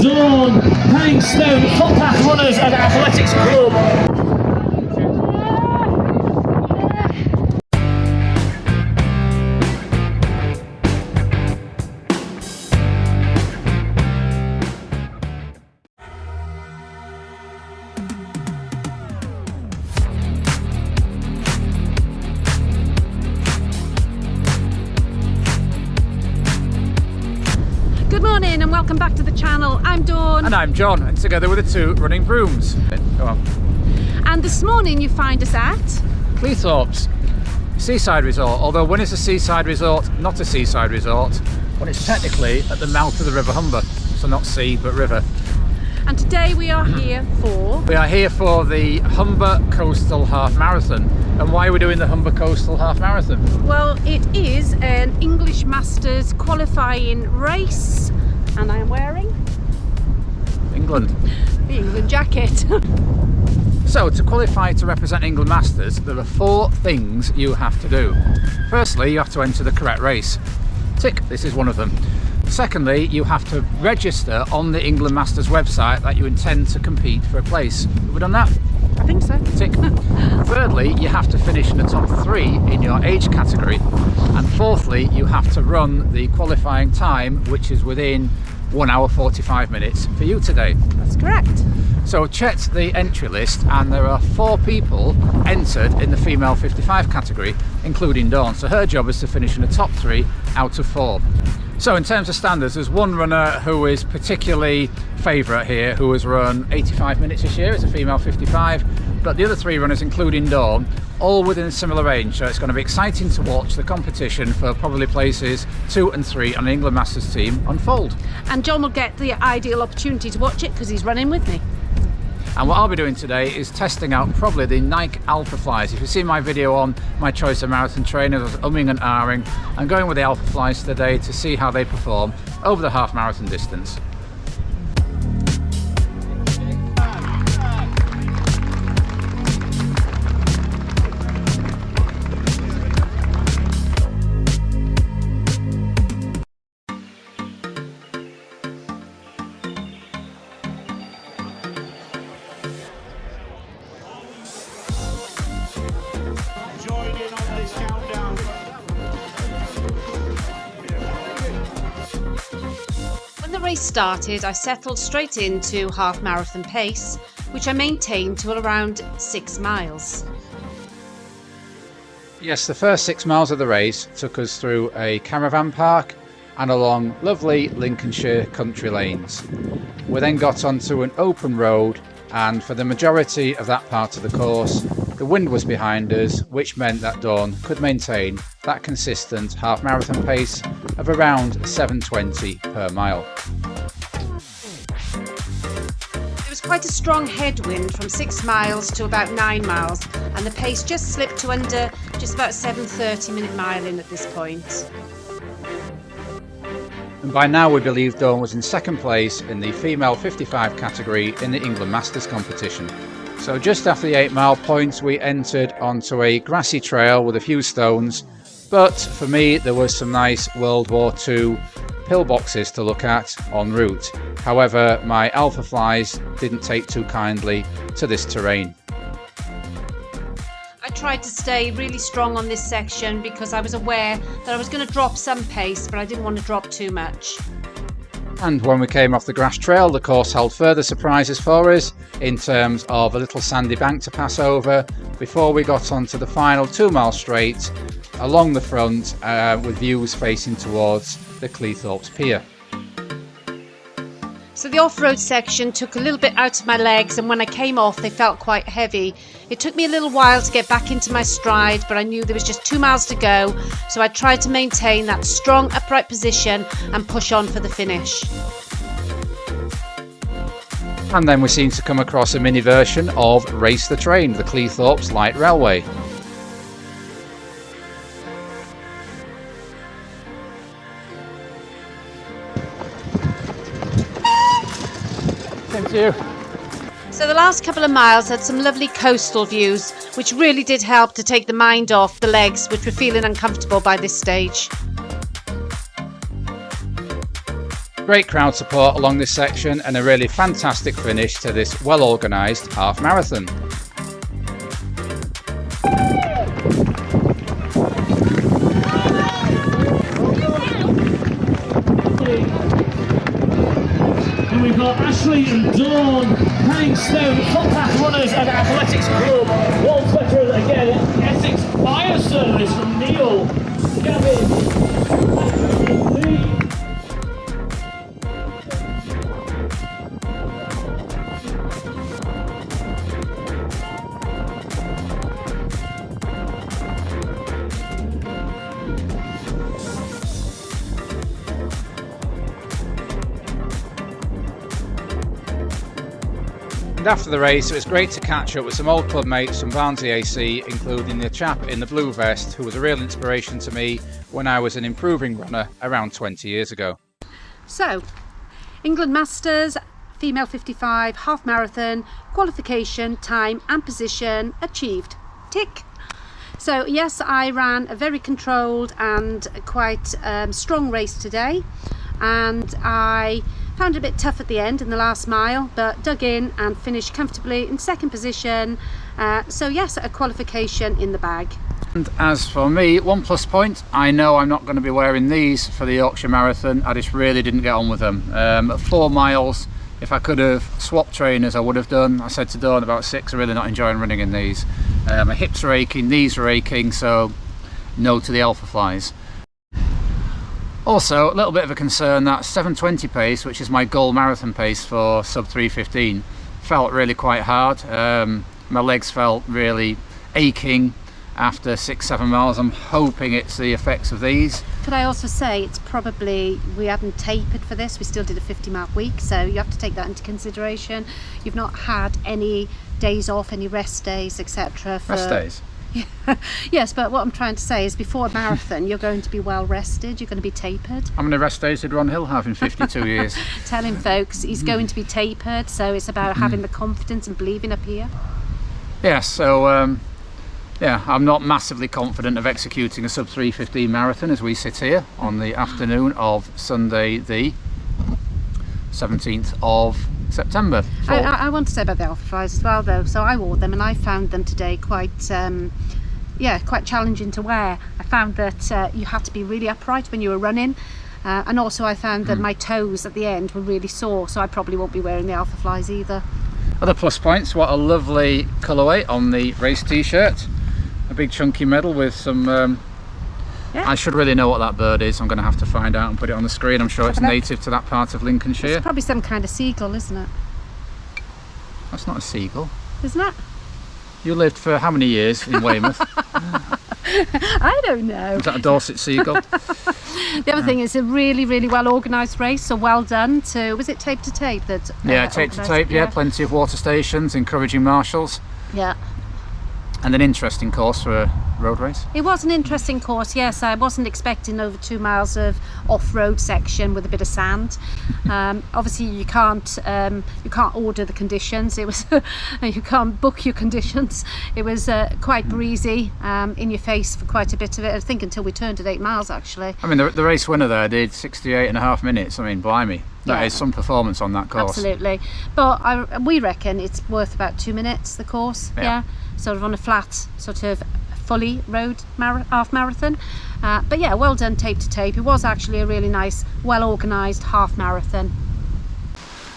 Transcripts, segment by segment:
Dawn, Paddingstone Footpath Runners and Athletics Club. Good morning and welcome back to the channel. I'm Dawn. And I'm John, and together with the two running brooms. Go on. And this morning you find us at Cleethorpes Seaside Resort, although when it's a seaside resort, not a seaside resort, when it's technically at the mouth of the River Humber, so not sea but river. And today we are here for... We are here for the Humber Coastal Half Marathon. And why are we doing the Humber Coastal Half Marathon? Well, it is an English Masters qualifying race, and I am wearing England. the England jacket. So to qualify to represent England Masters, there are 4 things you have to do. Firstly, you have to enter the correct race. Tick, this is one of them. Secondly, you have to register on the England Masters website that you intend to compete for a place. Have we done that? I think so. Tick. Thirdly, you have to finish in the top 3 in your age category. And fourthly, you have to run the qualifying time, which is within 1 hour 45 minutes for you today. That's correct. So checked the entry list, and there are 4 people entered in the female 55 category, including Dawn. So her job is to finish in the top 3 out of 4. So in terms of standards, there's one runner who is particularly favourite here, who has run 85 minutes this year as a female 55, but the other 3 runners, including Dawn, all within a similar range. So it's going to be exciting to watch the competition for probably places 2 and 3 on the England Masters team unfold. And John will get the ideal opportunity to watch it because he's running with me. And what I'll be doing today is testing out probably the Nike Alphaflys. If you've seen my video on my choice of marathon trainers, I was umming and ahhing. I'm going with the Alphaflys today to see how they perform over the half marathon distance. When the race started, I settled straight into half marathon pace, which I maintained to around 6 miles. Yes, the first 6 miles of the race took us through a caravan park and along lovely Lincolnshire country lanes. We then got onto an open road, and for the majority of that part of the course, the wind was behind us, which meant that Dawn could maintain that consistent half marathon pace of around 7:20 per mile. There was quite a strong headwind from 6 miles to about 9 miles, and the pace just slipped to under just about 7:30-minute miling at this point. And by now we believe Dawn was in second place in the female 55 category in the England Masters competition. So just after the 8 mile point we entered onto a grassy trail with a few stones, but for me there was some nice World War II pillboxes to look at en route. However, my Alphaflys didn't take too kindly to this terrain. I tried to stay really strong on this section because I was aware that I was going to drop some pace, but I didn't want to drop too much. And when we came off the grass trail, the course held further surprises for us in terms of a little sandy bank to pass over before we got onto the final 2 mile straight along the front with views facing towards the Cleethorpes Pier. So the off-road section took a little bit out of my legs, and when I came off they felt quite heavy. It took me a little while to get back into my stride, but I knew there was just 2 miles to go, so I tried to maintain that strong upright position and push on for the finish. And then we seemed to come across a mini version of Race the Train, the Cleethorpes Light Railway. Thank you. So the last couple of miles had some lovely coastal views, which really did help to take the mind off the legs, which were feeling uncomfortable by this stage. Great crowd support along this section and a really fantastic finish to this well organised half marathon. And we've got Ashley and Dawn, Hangstone, Footpath Runners and Athletics Club, Wall Twitter again, Essex Fire Service from Neil, Gavin, Lee. And after the race, it was great to catch up with some old club mates from Barnsley AC, including the chap in the blue vest who was a real inspiration to me when I was an improving runner around 20 years ago. So, England Masters, female 55, half marathon, qualification, time and position achieved. Tick. So yes, I ran a very controlled and quite strong race today, and I found it a bit tough at the end in the last mile, but dug in and finished comfortably in second position. So yes, a qualification in the bag. And as for me, one plus point, I know I'm not going to be wearing these for the Yorkshire Marathon. I just really didn't get on with them. At 4 miles, if I could have swapped trainers, I would have done. I said to Dawn about 6, I'm really not enjoying running in these. My hips are aching, knees are aching, so no to the Alphaflys. Also, a little bit of a concern that 7:20 pace, which is my goal marathon pace for sub 3:15, felt really quite hard. My legs felt really aching after 6-7 miles. I'm hoping it's the effects of these. Could I also say it's probably, we hadn't tapered for this, we still did a 50-mile week, so you have to take that into consideration. You've not had any days off, any rest days, etc. Rest days? Yes, but what I'm trying to say is before a marathon you're going to be well rested, you're going to be tapered. How many rest days did Ron Hill have in 52 years? Tell him, folks, he's going to be tapered, so it's about having the confidence and believing up here. Yeah, so yeah, I'm not massively confident of executing a sub 3:15 marathon as we sit here on the afternoon of Sunday the 17th of September. I want to say about the Alphaflys as well though. So I wore them and I found them today quite quite challenging to wear. I found that you had to be really upright when you were running, and also I found that my toes at the end were really sore, so I probably won't be wearing the Alphaflys either. Other plus points, what a lovely colourway on the race t-shirt. A big chunky medal with some I should really know what that bird is. I'm going to have to find out and put it on the screen. I'm sure it's native to that part of Lincolnshire. It's probably some kind of seagull, isn't it? That's not a seagull. Isn't it? You lived for how many years in Weymouth? I don't know. Is that a Dorset seagull? The other thing is a really, really well organised race, so well done to, was it tape to tape that tape to tape, yeah, plenty of water stations, encouraging marshals. Yeah. And an interesting course for a road race. It was an interesting course, yes. I wasn't expecting over 2 miles of off-road section with a bit of sand. Obviously you can't order the conditions. It was you can't book your conditions. It was quite breezy, in your face for quite a bit of it. I think until we turned at 8 miles actually. I mean the race winner there did 68.5 minutes. I mean, blimey. That is some performance on that course. Absolutely. But we reckon it's worth about 2 minutes, the course. Yeah. Sort of on a flat, sort of fully road half marathon. But yeah, well done tape to tape. It was actually a really nice, well organised half marathon.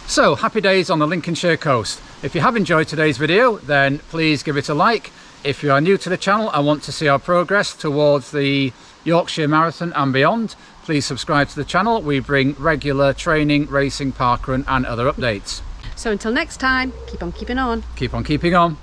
So, happy days on the Lincolnshire coast. If you have enjoyed today's video, then please give it a like. If you are new to the channel and want to see our progress towards the Yorkshire Marathon and beyond, please subscribe to the channel. We bring regular training, racing, parkrun and other updates. So until next time, keep on keeping on. Keep on keeping on.